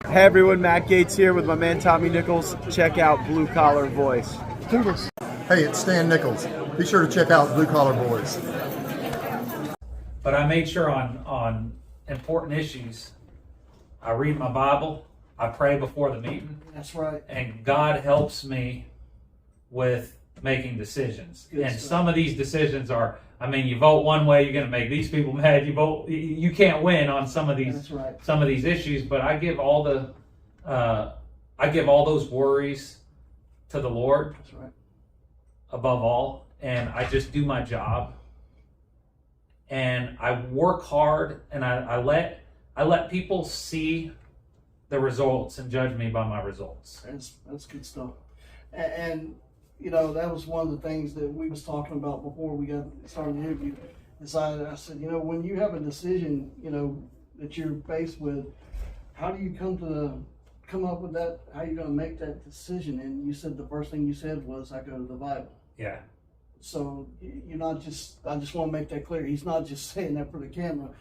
Hey everyone, Matt Gates here with my man Tommy Nichols. Check out Blue Collar Voice. Hey, it's Stan Nichols. Be sure to check out Blue Collar Boys. But I made sure on important issues, I read my Bible, I pray before the meeting. That's right. And God helps me with making decisions. Good and stuff. Some of these decisions are, you vote one way, you're going to make these people mad. You can't win on some of these. That's right. Some of these issues. But I give all those worries to the Lord. That's right. Above all, and I just do my job. And I work hard, and I let people see the results and judge me by my results. That's good stuff. And you know, that was one of the things that we was talking about before we got started the interview. Is I said, you know, when you have a decision, you know, that you're faced with, how do you come up with that? How are you going to make that decision? And you said the first thing you said was, I go to the Bible. Yeah. So you're not just, I just want to make that clear. He's not just saying that for the camera.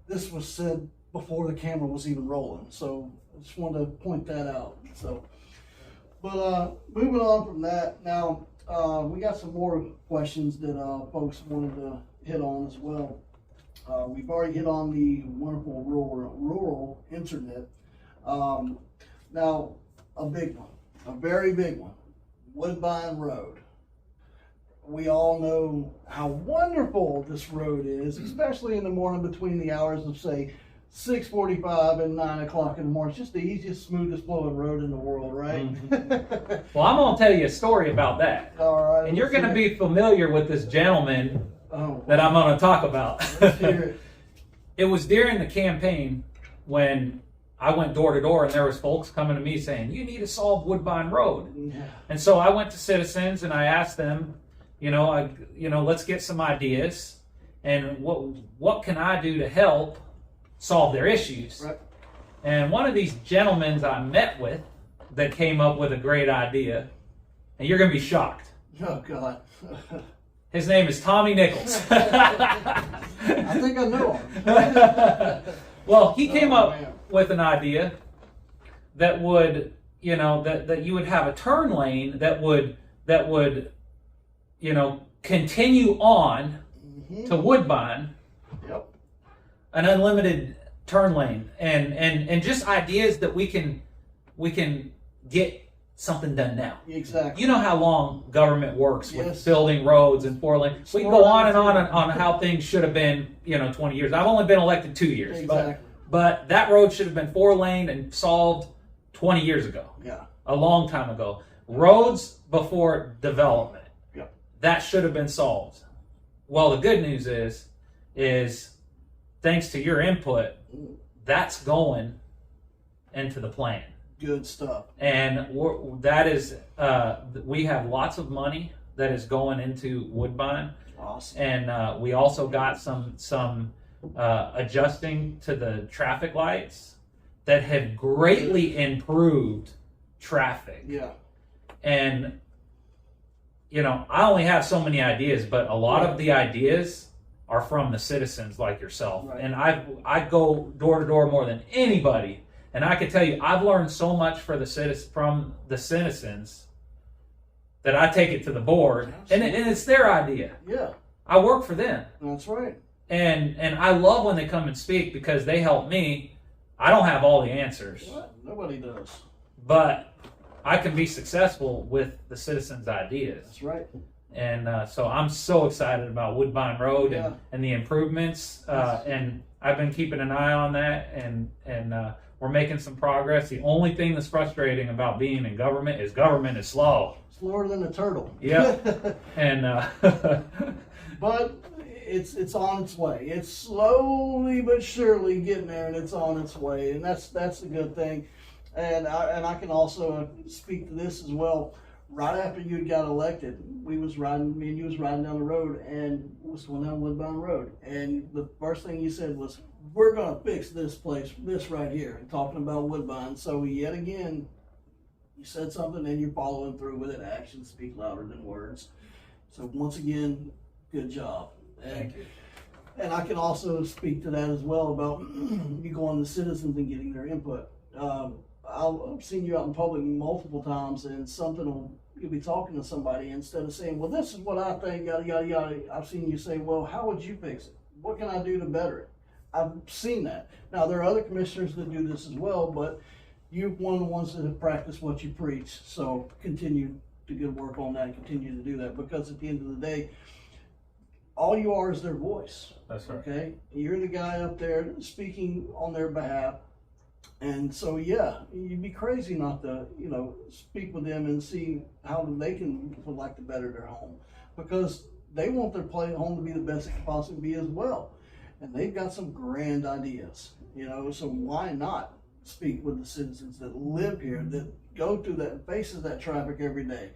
This was said before the camera was even rolling. So I just wanted to point that out. So, but moving on from that, now we got some more questions that folks wanted to hit on as well. We've already hit on the wonderful rural internet. Now, a big one, a very big one, Woodbine Road. We all know how wonderful this road is, especially in the morning between the hours of, say, 6:45 and 9 o'clock in the morning. It's just the easiest, smoothest flowing road in the world, right? Mm-hmm. Well, I'm going to tell you a story about that. All right. And you're going to be familiar with this gentleman Oh, that I'm going to talk about. let's hear it. It was during the campaign when I went door to door, and there was folks coming to me saying, you need to solve Woodbine Road. Yeah. And so I went to citizens and I asked them, let's get some ideas, and what can I do to help solve their issues? Right. And one of these gentlemen I met with that came up with a great idea, and you're going to be shocked. Oh, God. His name is Tommy Nichols. I think I know him. Well, he came Oh, up man. with an idea that would, that you would have a turn lane that would continue on to Woodbine, Yep. an unlimited turn lane, and just ideas that we can get something done now. Exactly. You know how long government works with Yes. building roads and 4 lane. We can go on and on how things should have been, 20 years. I've only been elected 2 years, Exactly. but that road should have been 4 lane and solved 20 years ago, Yeah. a long time ago. Roads before development. Yep. That should have been solved. Well, the good news is thanks to your input, that's going into the plan. Good stuff. And we have lots of money that is going into Woodbine, Awesome. and we also got some adjusting to the traffic lights that have greatly improved traffic. Yeah. And I only have so many ideas, but a lot of the ideas are from the citizens like yourself. Right. And I go door to door more than anybody. And I can tell you, I've learned so much from the citizens that I take it to the board, and it's their idea. Yeah. I work for them, That's right. and I love when they come and speak because they help me. I don't have all the answers, What? Nobody does. but I can be successful with the citizens' ideas. That's right. And so I'm so excited about Woodbine Road Yeah. and the improvements, and I've been keeping an eye on that, and we're making some progress. The only thing that's frustrating about being in government is slow. Slower than a turtle. Yep. And but it's on its way. It's slowly but surely getting there, and it's on its way, and that's a good thing. And I can also speak to this as well. Right after you got elected, me and you was riding down the road, and was going down Woodbine Road, and the first thing you said was, "We're gonna fix this right here," and talking about Woodbine. So yet again, you said something, and you're following through with it. Actions speak louder than words. So once again, good job. thank you. And I can also speak to that as well about you going to citizens and getting their input. I've seen you out in public multiple times, and you'll be talking to somebody instead of saying, "Well, this is what I think." Yada yada yada. I've seen you say, "Well, how would you fix it? What can I do to better it?" I've seen that. Now there are other commissioners that do this as well, but you're one of the ones that have practiced what you preach. So continue to good work on that and continue to do that, because at the end of the day, all you are is their voice. That's right. Okay, you're the guy up there speaking on their behalf, and so yeah, you'd be crazy not to speak with them and see how they would like to better their home, because they want their home to be the best it can possibly be as well, and they've got some grand ideas. So why not speak with the citizens that live here, that go through that, faces that traffic every day?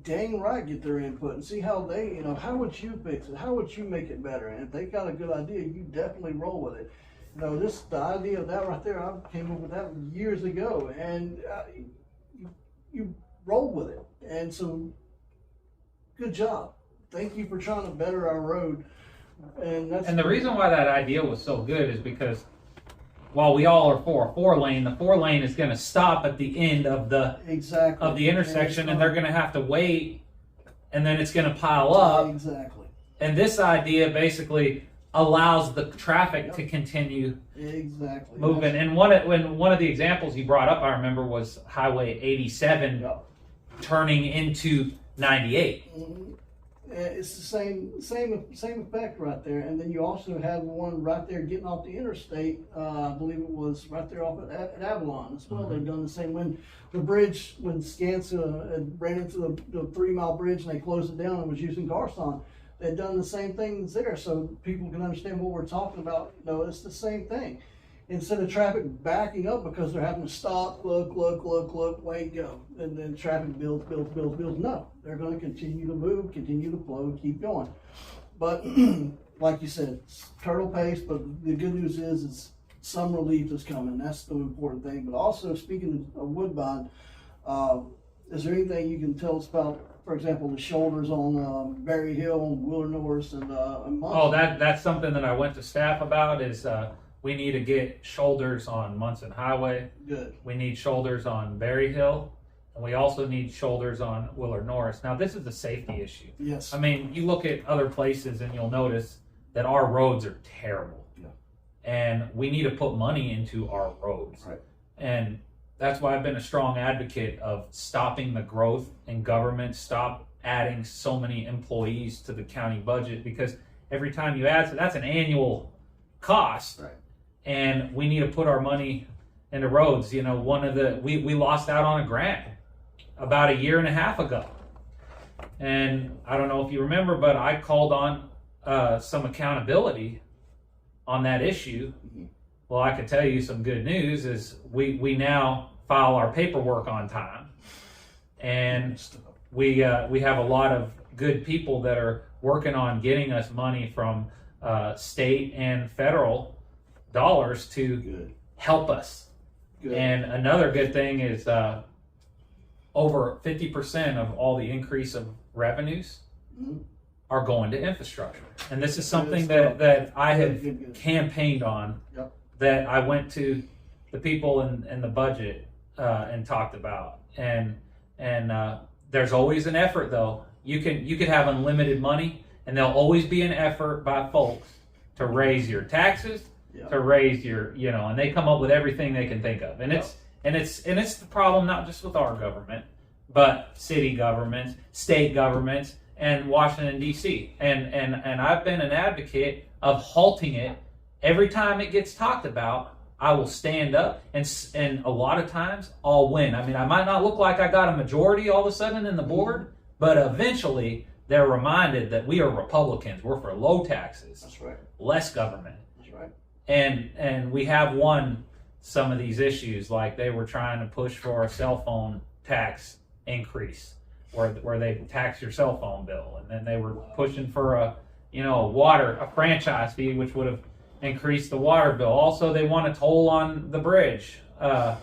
Dang right, get their input and see how they, how would you fix it? How would you make it better? And if they got a good idea, you definitely roll with it. The idea of that right there, I came up with that years ago, and you roll with it. And so, good job. Thank you for trying to better our road. And the reason why that idea was so good is because while we all are for a 4-lane, the 4-lane is going to stop at the end of the intersection, and they're going to have to wait, and then it's going to pile up. Exactly. And this idea basically allows the traffic to continue moving. And one of the examples you brought up, I remember, was Highway 87 turning into 98. Mm-hmm. It's the same effect right there. And then you also have one right there getting off the interstate. I believe it was right there off at Avalon as well. Mm-hmm. They've done the same when Skanska ran into the 3-mile bridge and they closed it down and was using Garcon. They've done the same things there, so people can understand what we're talking about. It's the same thing. Instead of traffic backing up because they're having to stop, look, wait, go. And then traffic builds. No, they're going to continue to move, continue to flow, and keep going. But like you said, it's turtle pace, but the good news is some relief is coming. That's the important thing. But also, speaking of Woodbine, is there anything you can tell us about, for example, the shoulders on Berry Hill, and Wheeler Norris, and Munson? Oh, that's something that I went to staff about is we need to get shoulders on Munson Highway. Good. We need shoulders on Berry Hill, and we also need shoulders on Wheeler Norris. Now, this is a safety issue. Yes. I mean, you look at other places and you'll notice that our roads are terrible. Yeah. And we need to put money into our roads. Right. And that's why I've been a strong advocate of stopping the growth in government, stop adding so many employees to the county budget, because every time you add, so that's an annual cost. Right. And we need to put our money into roads. We lost out on a grant about 1.5 years ago. And I don't know if you remember, but I called on some accountability on that issue. Mm-hmm. Well, I can tell you some good news is we now file our paperwork on time, and we have a lot of good people that are working on getting us money from state and federal dollars to help us. Good. And another good thing is over 50% of all the increase of revenues are going to infrastructure. And this is something that I have campaigned on. Yep. That I went to the people in the budget and talked about, and there's always an effort though. You could have unlimited money, and there'll always be an effort by folks to raise your taxes, to raise your and they come up with everything they can think of, and it's the problem not just with our government, but city governments, state governments, and Washington D.C. and I've been an advocate of halting it. Every time it gets talked about, I will stand up, and a lot of times I'll win. I mean, I might not look like I got a majority all of a sudden in the board, but eventually they're reminded that we are Republicans. We're for low taxes. That's right. Less government. That's right. And we have won some of these issues, like they were trying to push for a cell phone tax increase, where they tax your cell phone bill, and then they were pushing for a franchise fee, which would have increase the water bill. Also, they want a toll on the bridge. There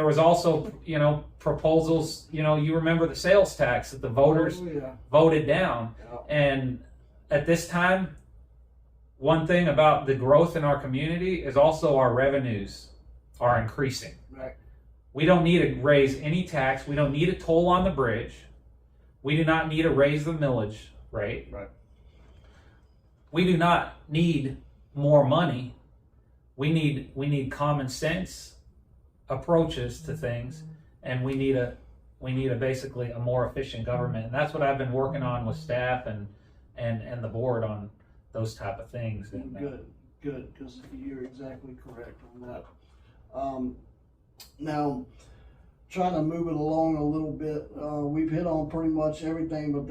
was also, proposals. You remember the sales tax that the voters voted down. Yeah. And at this time, one thing about the growth in our community is also our revenues are increasing. Right. We don't need to raise any tax. We don't need a toll on the bridge. We do not need to raise the millage rate. Right. We do not need more money. We need common sense approaches to things, and we need a basically a more efficient government. And that's what I've been working on with staff and the board on those type of things. And, Good, because you're exactly correct on that. Now, trying to move it along a little bit, we've hit on pretty much everything, but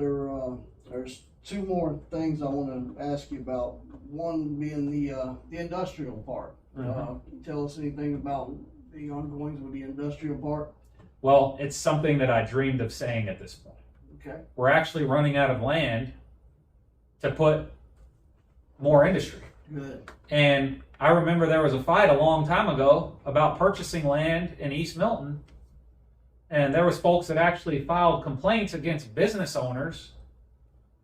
there's two more things I want to ask you about. One being the industrial part. Can you tell us anything about the ongoings with the industrial part? Well, it's something that I dreamed of saying at this point. Okay. We're actually running out of land to put more industry. Good. And I remember there was a fight a long time ago about purchasing land in East Milton. And there was folks that actually filed complaints against business owners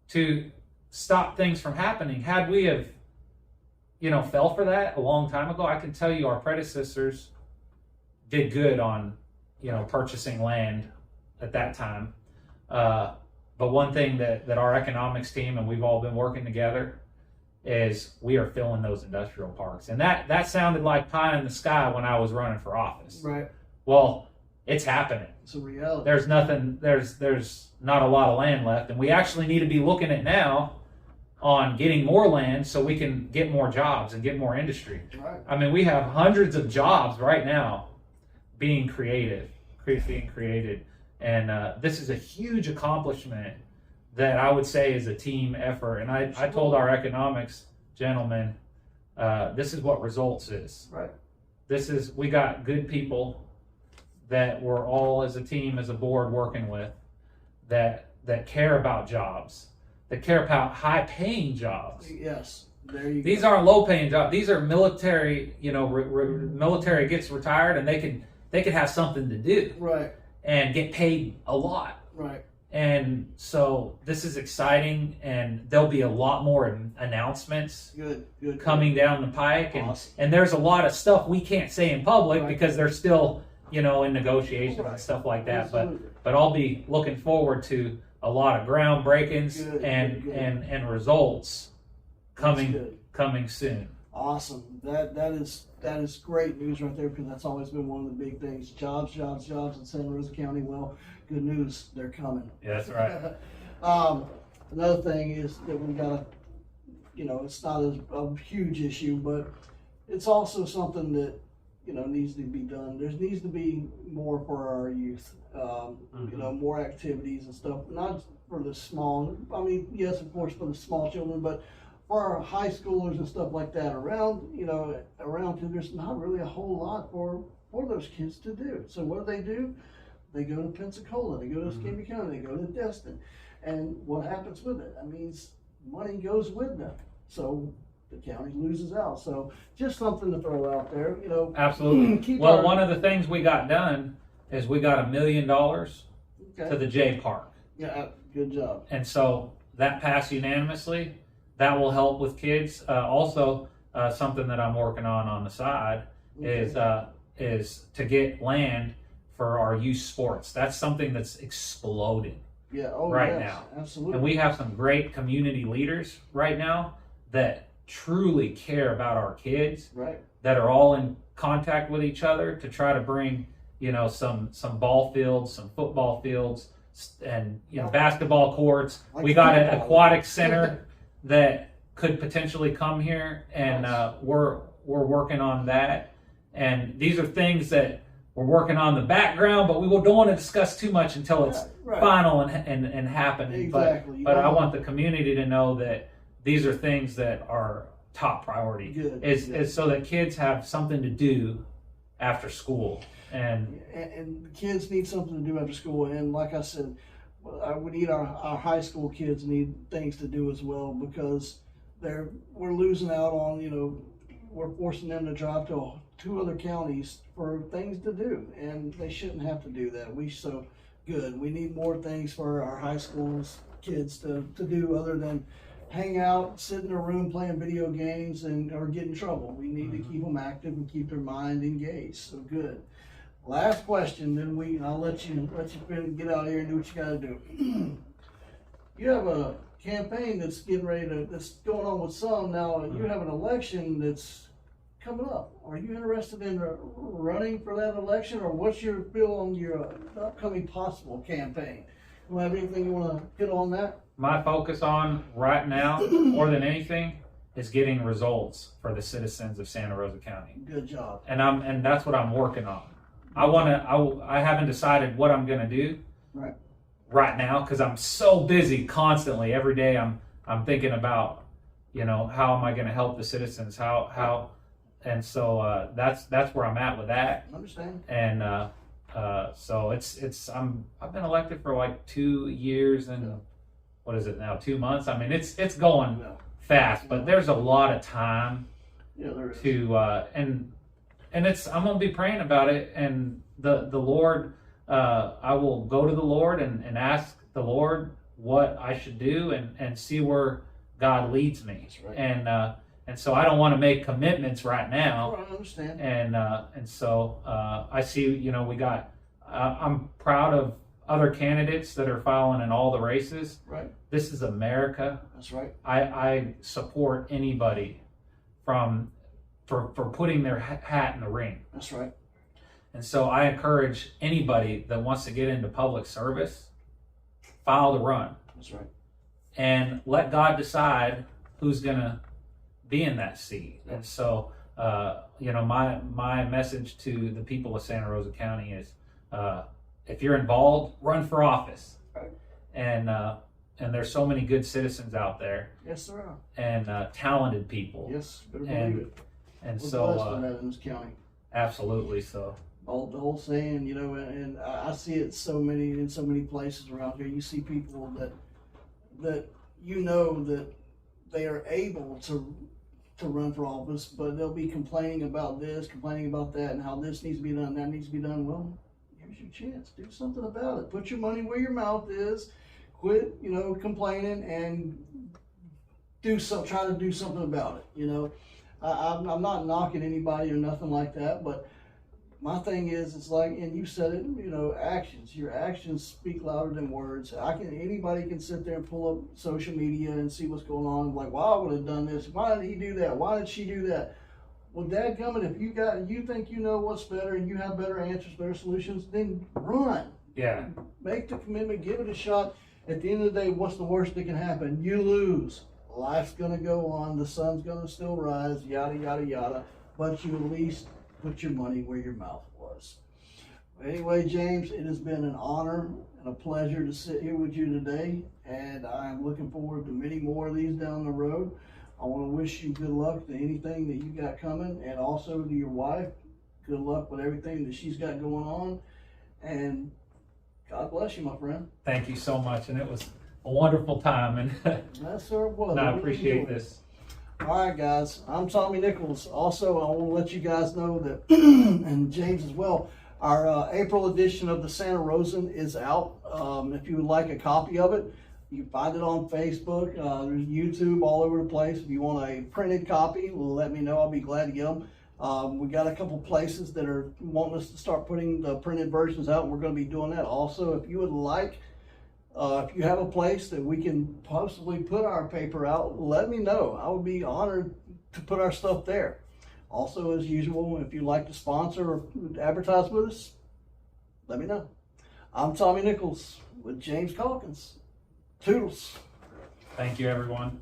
to stop things from happening. Had we have, fell for that a long time ago, I can tell you our predecessors did good on, purchasing land at that time. But one thing that our economics team, and we've all been working together, is we are filling those industrial parks. And that sounded like pie in the sky when I was running for office. Right. Well, it's happening. It's a reality. There's not a lot of land left, and we actually need to be looking at now on getting more land so we can get more jobs and get more industry. Right. I mean, we have hundreds of jobs right now being created, and this is a huge accomplishment that I would say is a team effort. And I told our economics gentlemen, this is what results is. Right. We got good people that we're all as a team, as a board working with, that care about jobs, that care about high-paying jobs. Yes, there you go. These aren't low-paying jobs. These are military. Military gets retired and they could have something to do, right, and get paid a lot. Right. And so this is exciting, and there'll be a lot more announcements good coming down the pike, awesome. and there's a lot of stuff we can't say in public Right. because they're still in negotiations Right. and stuff like that. Absolutely. But I'll be looking forward to a lot of groundbreakings Good. and results coming soon. Awesome. That is great news right there, because that's always been one of the big things. Jobs in Santa Rosa County. Well, good news, they're coming. Yeah, that's right. Another thing is that we gotta, it's not a huge issue, but it's also something that needs to be done. There needs to be more for our youth. More activities and stuff. Not for the small. I mean, yes, of course, for the small children, but for our high schoolers and stuff like that around too, there's not really a whole lot for those kids to do. So what do? They go to Pensacola, they go to Escambia County, they go to Destin. And what happens with it? That means money goes with them. So the county loses out. So just something to throw out there, Absolutely. One of the things we got done is we got $1 million to the J Park. Yeah, good job. And so that passed unanimously. That will help with kids. Also, something that I'm working on the side is to get land for our youth sports. That's something that's exploding now. Absolutely. And we have some great community leaders right now that truly care about our kids. Right. That are all in contact with each other to try to bring some ball fields, some football fields, and basketball courts. Like we got an football. aquatic center that could potentially come here, and we're working on that. And these are things that we're working on in the background, but we don't want to discuss too much until it's final and happening. Exactly. But I want the community to know that these are things that are top priority. Good. Is so that kids have something to do after school. And kids need something to do after school. And like I said, we need our high school kids need things to do as well, because we're losing out on, we're forcing them to drive to 2 other counties for things to do, and they shouldn't have to do that. We need more things for our high schools kids to do other than hang out, sit in a room playing video games or get in trouble. We need to keep them active and keep their mind engaged. So good. Last question, then I'll let you get out of here and do what you got to do. You have a campaign that's that's going on with some now. You have an election that's coming up. Are you interested in running for that election, or what's your feel on your upcoming possible campaign? You have anything you want to hit on that? My focus on right now, more than anything, is getting results for the citizens of Santa Rosa County. Good job. And that's what I'm working on. I haven't decided what I'm gonna do right now, because I'm so busy constantly. Every day I'm thinking about, how am I gonna help the citizens? And so that's where I'm at with that. I understand. And so I've been elected for like 2 years and what is it now? 2 months. I mean, it's going fast, but there's a lot of time to and I'm gonna be praying about it, and the Lord. I will go to the Lord and ask the Lord what I should do and see where God leads me. That's right. And so I don't want to make commitments right now. I understand. And so I see, we got. I'm proud of other candidates that are filing in all the races. Right. This is America. That's right. I support anybody for putting their hat in the ring. That's right. And so I encourage anybody that wants to get into public service, file the run. That's right. And let God decide who's going to be in that seat. Yeah. And so, my message to the people of Santa Rosa County is, if you're involved, run for office. Right. And there's so many good citizens out there. Yes, there are. And talented people. Yes, better believe it. And We're so, blessed in that in this county. absolutely. So, The whole saying, and I see it in so many places around here. You see people that that they are able to run for office, but they'll be complaining about this, complaining about that, and how this needs to be done, that needs to be done. Well, here's your chance. Do something about it. Put your money where your mouth is. Quit, complaining and try to do something about it. I'm not knocking anybody or nothing like that, but my thing is, it's like, and you said it, actions. Your actions speak louder than words. Anybody can sit there and pull up social media and see what's going on. Like, well, I would have done this. Why did he do that? Why did she do that? Well, dadgummit, if you think you know what's better and you have better answers, better solutions, then run. yeah. Make the commitment. Give it a shot. At the end of the day, what's the worst that can happen? You lose. Life's gonna go on. The sun's gonna still rise. Yada yada yada. But you at least put your money where your mouth was. Anyway, James, it has been an honor and a pleasure to sit here with you today, and I'm looking forward to many more of these down the road. I want to wish you good luck to anything that you got coming, and also to your wife, good luck with everything that she's got going on, and God bless you, my friend. Thank you so much. And it was a wonderful time. And Yes, sir, it was. I Really appreciate enjoyed it. this. All right, guys. I'm Tommy Nichols. Also, I want to let you guys know that, and James as well, our April edition of the Santa Rosan is out. If you would like a copy of it, you can find it on Facebook. There's YouTube all over the place. If you want a printed copy, let me know. I'll be glad to get them. We got a couple places that are wanting us to start putting the printed versions out, and we're going to be doing that. Also, if you would like, if you have a place that we can possibly put our paper out, let me know. I would be honored to put our stuff there. Also, as usual, if you'd like to sponsor or advertise with us, let me know. I'm Tommy Nichols with James Calkins. Toodles. Thank you, everyone.